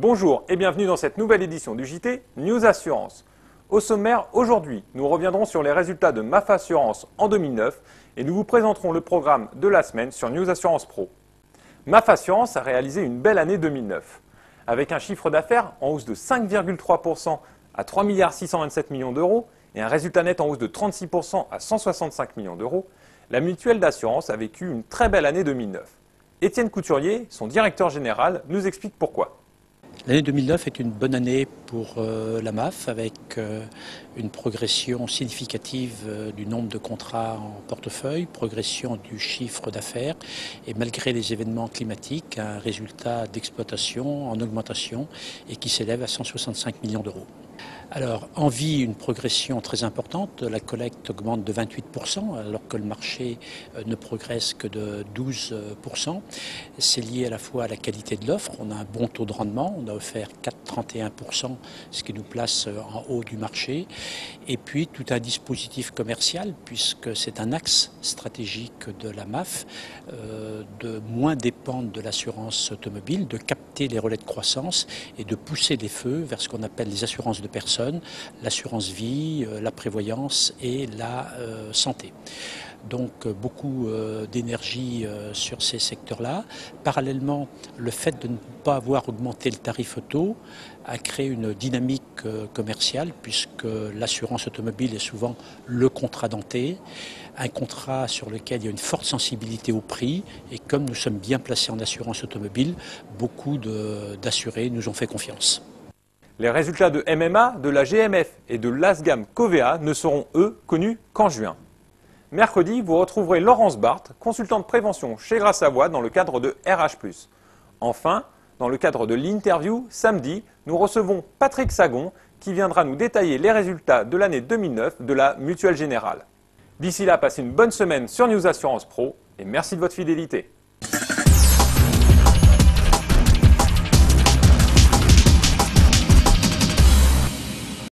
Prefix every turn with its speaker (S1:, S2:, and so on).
S1: Bonjour et bienvenue dans cette nouvelle édition du JT News Assurance. Au sommaire, aujourd'hui, nous reviendrons sur les résultats de MAF Assurance en 2009 et nous vous présenterons le programme de la semaine sur News Assurance Pro. MAF Assurance a réalisé une belle année 2009, avec un chiffre d'affaires en hausse de 5,3% à 3 627 millions d'euros et un résultat net en hausse de 36% à 165 millions d'euros. La mutuelle d'assurance a vécu une très belle année 2009. Étienne Couturier, son directeur général, nous explique pourquoi.
S2: L'année 2009 est une bonne année pour la MAF avec une progression significative du nombre de contrats en portefeuille, progression du chiffre d'affaires et malgré les événements climatiques, un résultat d'exploitation en augmentation et qui s'élève à 165 millions d'euros. Alors, en vie, une progression très importante. La collecte augmente de 28%, alors que le marché ne progresse que de 12%. C'est lié à la fois à la qualité de l'offre. On a un bon taux de rendement. On a offert 4,31%, ce qui nous place en haut du marché. Et puis, tout un dispositif commercial, puisque c'est un axe stratégique de la MAF, de moins dépendre de l'assurance automobile, de capter les relais de croissance et de pousser les feux vers ce qu'on appelle les assurances de personnes, l'assurance vie, la prévoyance et la santé. Donc beaucoup d'énergie sur ces secteurs-là. Parallèlement, le fait de ne pas avoir augmenté le tarif auto a créé une dynamique commerciale puisque l'assurance automobile est souvent le contrat denté, un contrat sur lequel il y a une forte sensibilité au prix et comme nous sommes bien placés en assurance automobile, beaucoup d'assurés nous ont fait confiance.
S1: Les résultats de MMA, de la GMF et de l'Asgam Covea ne seront, eux, connus qu'en juin. Mercredi, vous retrouverez Laurence Barthes, consultante prévention chez Gras Savoie dans le cadre de RH+. Enfin, dans le cadre de l'interview, samedi, nous recevons Patrick Sagon qui viendra nous détailler les résultats de l'année 2009 de la Mutuelle Générale. D'ici là, passez une bonne semaine sur News Assurance Pro et merci de votre fidélité.